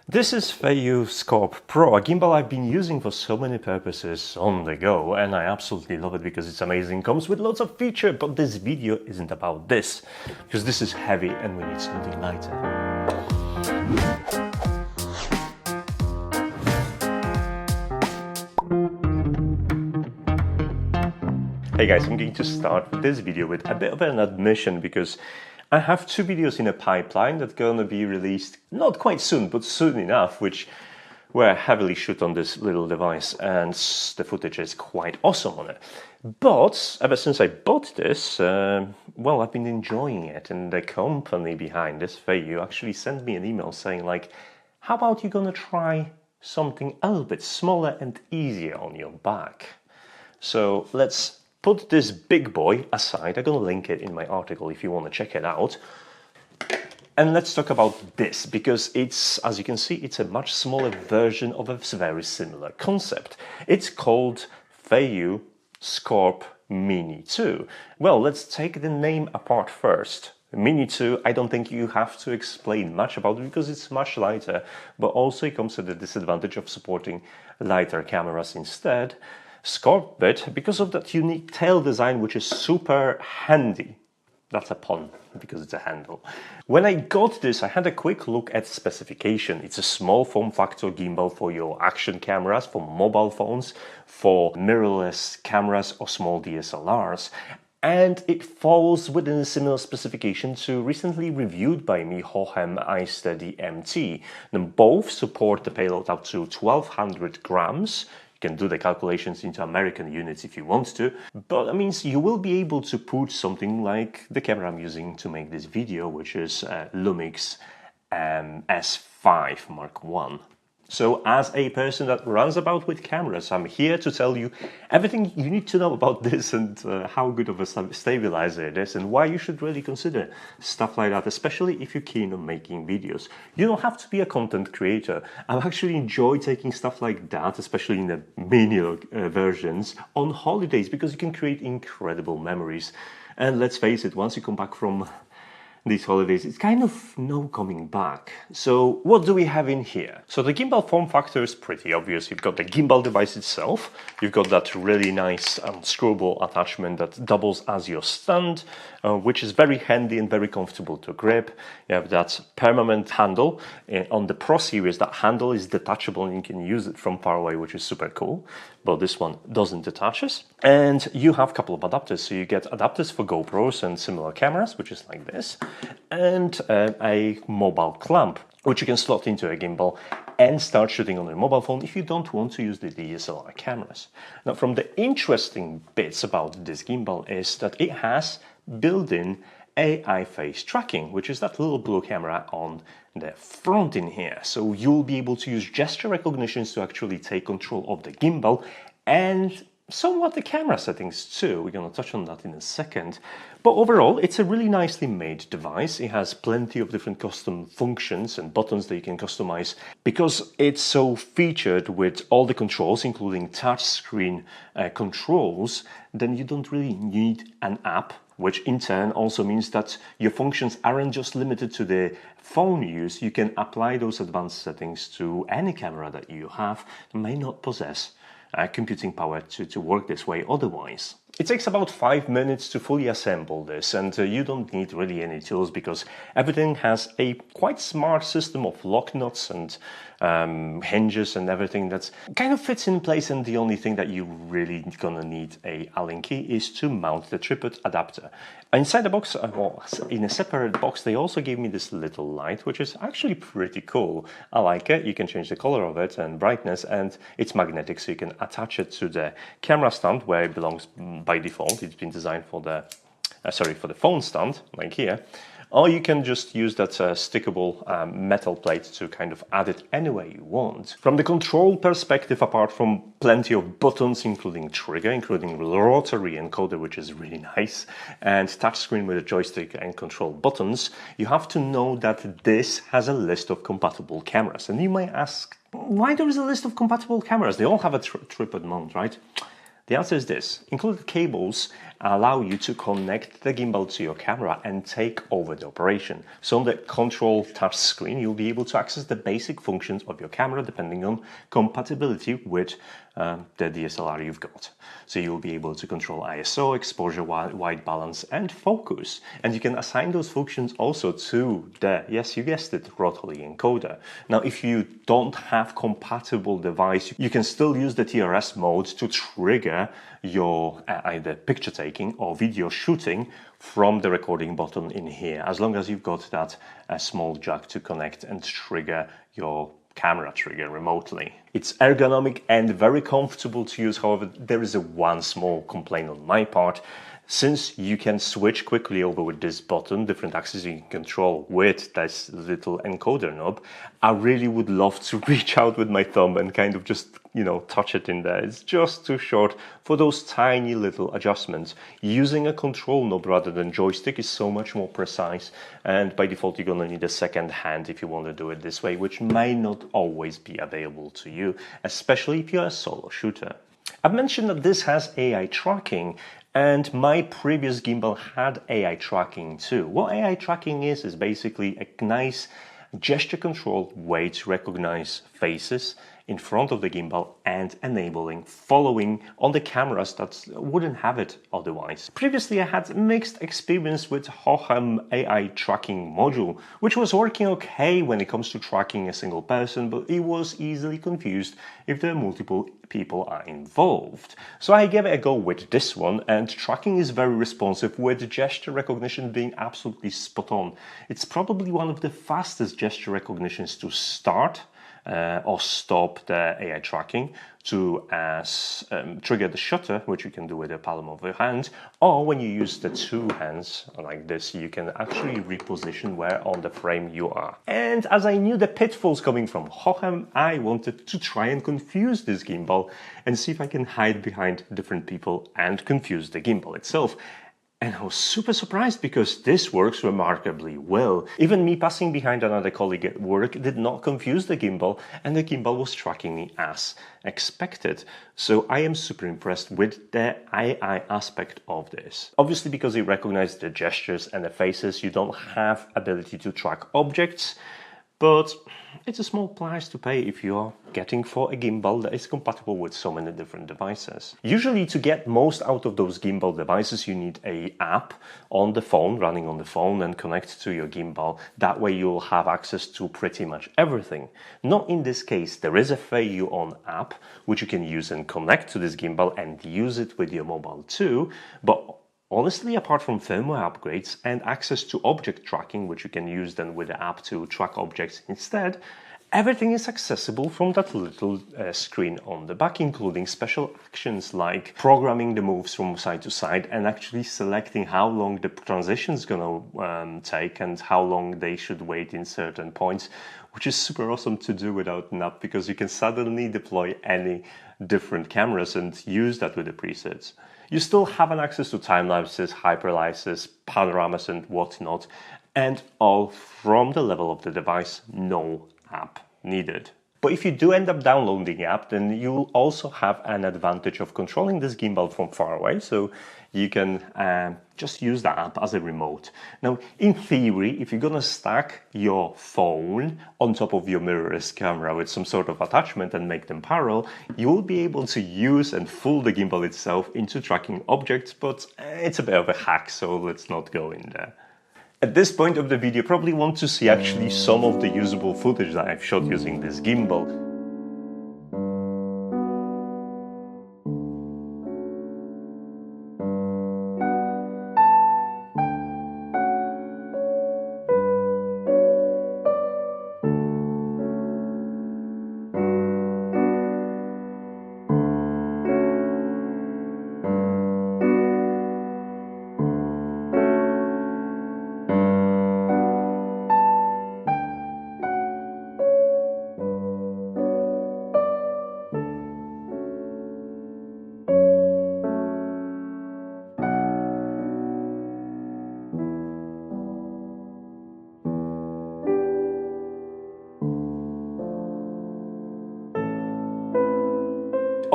This is Feiyu Scorp Pro, a gimbal I've been using for so many purposes on the go, and I absolutely love it because it's amazing, comes with lots of features, but this video isn't about this, because this is heavy and we need something lighter. Hey guys, I'm going to start this video with a bit of an admission because I have two videos in a pipeline that are going to be released not quite soon, but soon enough, which were heavily shot on this little device, and the footage is quite awesome on it. But ever since I bought this, well, I've been enjoying it, and the company behind this, Feiyu, actually sent me an email saying like, how about you gonna try something a little bit smaller and easier on your back? So let's put this big boy aside. I'm going to link it in my article if you want to check it out. And let's talk about this, because it's, as you can see, it's a much smaller version of a very similar concept. It's called Feiyu Scorp Mini 2. Well, let's take the name apart first. Mini 2, I don't think you have to explain much about it because it's much lighter, but also it comes with the disadvantage of supporting lighter cameras instead. Scorp bit because of that unique tail design, which is super handy. That's a pun because it's a handle. When I got this, I had a quick look at specification. It's a small form factor gimbal for your action cameras, for mobile phones, for mirrorless cameras or small DSLRs. And it falls within a similar specification to recently reviewed by me Hohem iSteady MT. Then both support the payload up to 1200 grams. You can do the calculations into American units if you want to, but that means you will be able to put something like the camera I'm using to make this video, which is Lumix S5 Mark I. So as a person that runs about with cameras, I'm here to tell you everything you need to know about this and how good of a stabilizer it is and why you should really consider stuff like that, especially if you're keen on making videos. You don't have to be a content creator. I actually enjoy taking stuff like that, especially in the mini versions, on holidays because you can create incredible memories. And let's face it, once you come back from these holidays, it's kind of no coming back. So what do we have in here? So the gimbal form factor is pretty obvious. You've got the gimbal device itself. You've got that really nice screwable attachment that doubles as your stand, which is very handy and very comfortable to grip. You have that permanent handle. On the Pro series, that handle is detachable and you can use it from far away, which is super cool. But this one doesn't detaches. And you have a couple of adapters. So you get adapters for GoPros and similar cameras, which is like this, and a mobile clamp, which you can slot into a gimbal and start shooting on your mobile phone if you don't want to use the DSLR cameras. Now, from the interesting bits about this gimbal is that it has built-in AI face tracking, which is that little blue camera on the front in here. So you'll be able to use gesture recognitions to actually take control of the gimbal and somewhat the camera settings too. We're going to touch on that in a second. But overall, it's a really nicely made device. It has plenty of different custom functions and buttons that you can customize. Because it's so featured with all the controls, including touch screen controls, then you don't really need an app, which in turn also means that your functions aren't just limited to the phone use. You can apply those advanced settings to any camera that you have that may not possess computing power to work this way otherwise. It takes about 5 minutes to fully assemble this, and you don't need really any tools because everything has a quite smart system of lock nuts and hinges and everything that kind of fits in place, and the only thing that you really gonna need a Allen key is to mount the tripod adapter. Inside the box, well, in a separate box, they also gave me this little light, which is actually pretty cool. I like it. You can change the color of it and brightness, and it's magnetic, so you can attach it to the camera stand where it belongs by default. It's been designed for the for the phone stand, like here. Or you can just use that stickable metal plate to kind of add it anywhere you want. From the control perspective, apart from plenty of buttons, including trigger, including rotary encoder, which is really nice, and touchscreen with a joystick and control buttons, you have to know that this has a list of compatible cameras. And you might ask, why there is a list of compatible cameras? They all have a tripod mount, right? The answer is this: included cables allow you to connect the gimbal to your camera and take over the operation. So on the control touch screen, you'll be able to access the basic functions of your camera depending on compatibility with the DSLR you've got. So you'll be able to control ISO, exposure, white balance, and focus. And you can assign those functions also to the, yes, you guessed it, rotary encoder. Now, if you don't have compatible device, you can still use the TRS mode to trigger your either picture taking or video shooting from the recording button in here, as long as you've got that small jack to connect and trigger your camera trigger remotely. It's ergonomic and very comfortable to use. However, there is one small complaint on my part. Since you can switch quickly over with this button, different axes you can control with this little encoder knob, I really would love to reach out with my thumb and kind of just, you know, touch it in there. It's just too short for those tiny little adjustments. Using a control knob rather than joystick is so much more precise, and by default you're gonna need a second hand if you want to do it this way, which may not always be available to you, especially if you're a solo shooter. I've mentioned that this has AI tracking, and my previous gimbal had AI tracking too. What AI tracking is basically a nice gesture-controlled way to recognize faces in front of the gimbal and enabling following on the cameras that wouldn't have it otherwise. Previously, I had mixed experience with Hohem AI tracking module, which was working okay when it comes to tracking a single person, but it was easily confused if there are multiple people are involved. So I gave it a go with this one, and tracking is very responsive, with gesture recognition being absolutely spot on. It's probably one of the fastest gesture recognitions to start or stop the AI tracking, to trigger the shutter, which you can do with the palm of your hand, or when you use the two hands like this, you can actually reposition where on the frame you are. And as I knew the pitfalls coming from Hohem, I wanted to try and confuse this gimbal and see if I can hide behind different people and confuse the gimbal itself. And I was super surprised because this works remarkably well. Even me passing behind another colleague at work did not confuse the gimbal, and the gimbal was tracking me as expected. So I am super impressed with the AI aspect of this. Obviously, because it recognizes the gestures and the faces, you don't have ability to track objects, but it's a small price to pay if you're getting for a gimbal that is compatible with so many different devices. Usually, to get most out of those gimbal devices, you need an app on the phone, running on the phone, and connect to your gimbal. That way you'll have access to pretty much everything. Not in this case. There is a Feiyu ON app, which you can use and connect to this gimbal and use it with your mobile too, but honestly, apart from firmware upgrades and access to object tracking, which you can use then with the app to track objects instead, everything is accessible from that little screen on the back, including special actions like programming the moves from side to side and actually selecting how long the transition is going to take and how long they should wait in certain points, which is super awesome to do without an app, because you can suddenly deploy any different cameras and use that with the presets. You still have an access to time-lapses, hyperlysis, panoramas and whatnot, and all from the level of the device, no app needed. But if you do end up downloading the app, then you'll also have an advantage of controlling this gimbal from far away, so you can just use the app as a remote. Now, in theory, if you're gonna stack your phone on top of your mirrorless camera with some sort of attachment and make them parallel, you will be able to use and fool the gimbal itself into tracking objects, but it's a bit of a hack, so let's not go in there. At this point of the video, you probably want to see actually some of the usable footage that I've shot using this gimbal.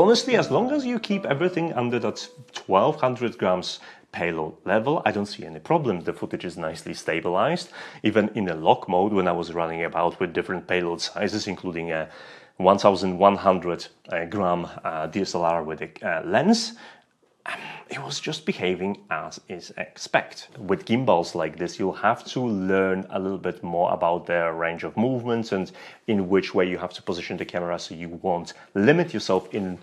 honestly, as long as you keep everything under that 1200 grams payload level, I don't see any problem. The footage is nicely stabilized. Even in a lock mode, when I was running about with different payload sizes, including a 1100 gram DSLR with a lens, it was just behaving as is expected. With gimbals like this, you'll have to learn a little bit more about their range of movements and in which way you have to position the camera so you won't limit yourself in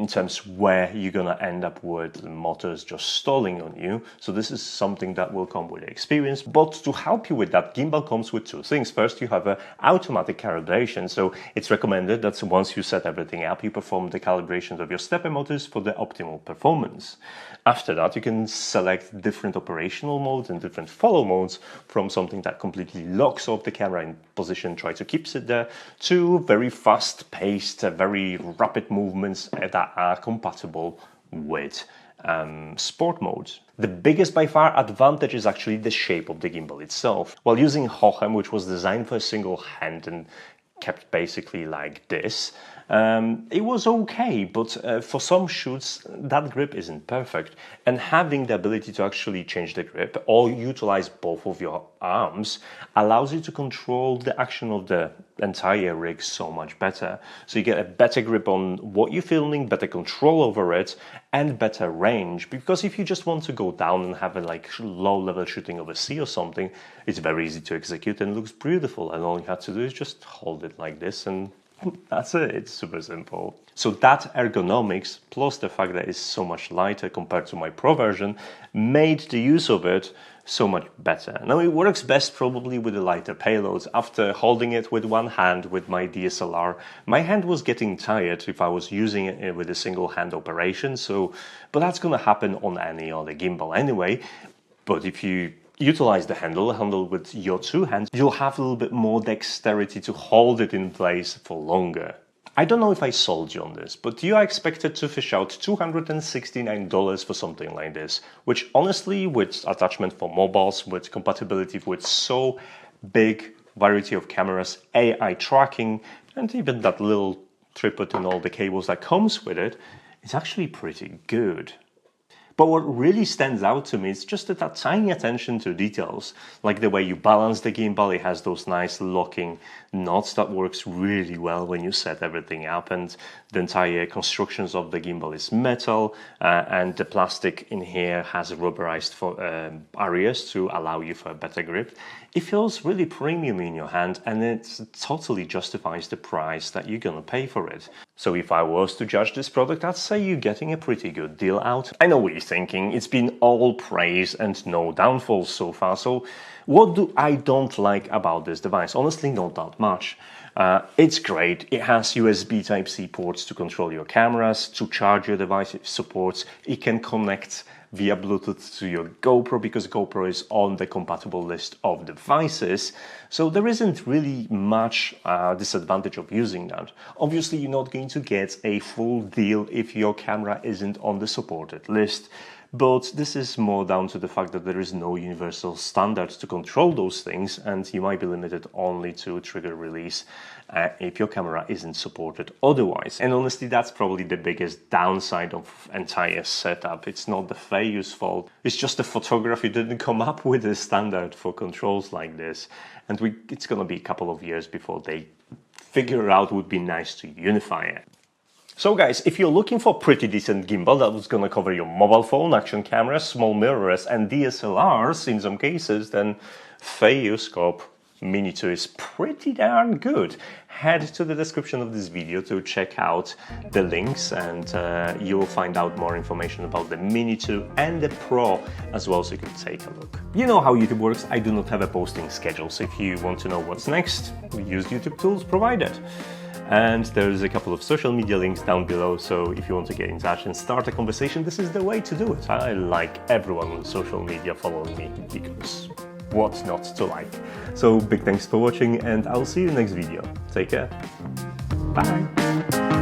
terms where you're gonna end up with motors just stalling on you. So this is something that will come with experience. But to help you with that, gimbal comes with two things. First, you have an automatic calibration. So it's recommended that once you set everything up, you perform the calibrations of your stepper motors for the optimal performance. After that, you can select different operational modes and different follow modes, from something that completely locks off the camera in position, try to keep it there, to very fast-paced, very rapid movements that are compatible with sport modes. The biggest by far advantage is actually the shape of the gimbal itself. While using Hochem, which was designed for a single hand and kept basically like this, it was okay, but for some shoots that grip isn't perfect, and having the ability to actually change the grip or utilize both of your arms allows you to control the action of the entire rig so much better. So you get a better grip on what you're filming, better control over it, and better range. Because if you just want to go down and have a low level shooting of a sea or something, it's very easy to execute and looks beautiful, and all you have to do is just hold it like this and that's it. It's super simple. So that ergonomics, plus the fact that it's so much lighter compared to my Pro version, made the use of it so much better. Now it works best probably with the lighter payloads. After holding it with one hand with my DSLR, my hand was getting tired if I was using it with a single hand operation. But that's gonna happen on any other gimbal anyway. But if you utilize the handle with your two hands, you'll have a little bit more dexterity to hold it in place for longer. I don't know if I sold you on this, but you are expected to fish out $269 for something like this, which honestly, with attachment for mobiles, with compatibility with so big variety of cameras, AI tracking, and even that little tripod and all the cables that comes with it, it's actually pretty good. But what really stands out to me is just that tiny attention to details, like the way you balance the gimbal. It has those nice locking knots that works really well when you set everything up, and the entire constructions of the gimbal is metal, and the plastic in here has rubberized areas to allow you for a better grip. It feels really premium in your hand, and it totally justifies the price that you're gonna pay for it. So if I was to judge this product, I'd say you're getting a pretty good deal out. I know what you're thinking, it's been all praise and no downfalls so far. So what do I don't like about this device? Honestly, not that much. It's great. It has USB Type-C ports to control your cameras, to charge your device. It supports. It can connect via Bluetooth to your GoPro, because GoPro is on the compatible list of devices. So there isn't really much disadvantage of using that. Obviously, you're not going to get a full deal if your camera isn't on the supported list. But this is more down to the fact that there is no universal standard to control those things, and you might be limited only to trigger release if your camera isn't supported otherwise. And honestly, that's probably the biggest downside of entire setup. It's not the Feiyu's fault. It's just the photography didn't come up with a standard for controls like this. And it's gonna be a couple of years before they figure out. Would be nice to unify it. So guys, if you're looking for a pretty decent gimbal that was gonna cover your mobile phone, action cameras, small mirrorless and DSLRs in some cases, then Feiyu Scorp Mini 2 is pretty darn good. Head to the description of this video to check out the links, and you will find out more information about the Mini 2 and the Pro as well, so you can take a look. You know how YouTube works, I do not have a posting schedule, so if you want to know what's next, use YouTube tools provided. And there's a couple of social media links down below, so if you want to get in touch and start a conversation, this is the way to do it. I like everyone on social media following me, because what not to like? So big thanks for watching, and I'll see you in the next video. Take care. Bye.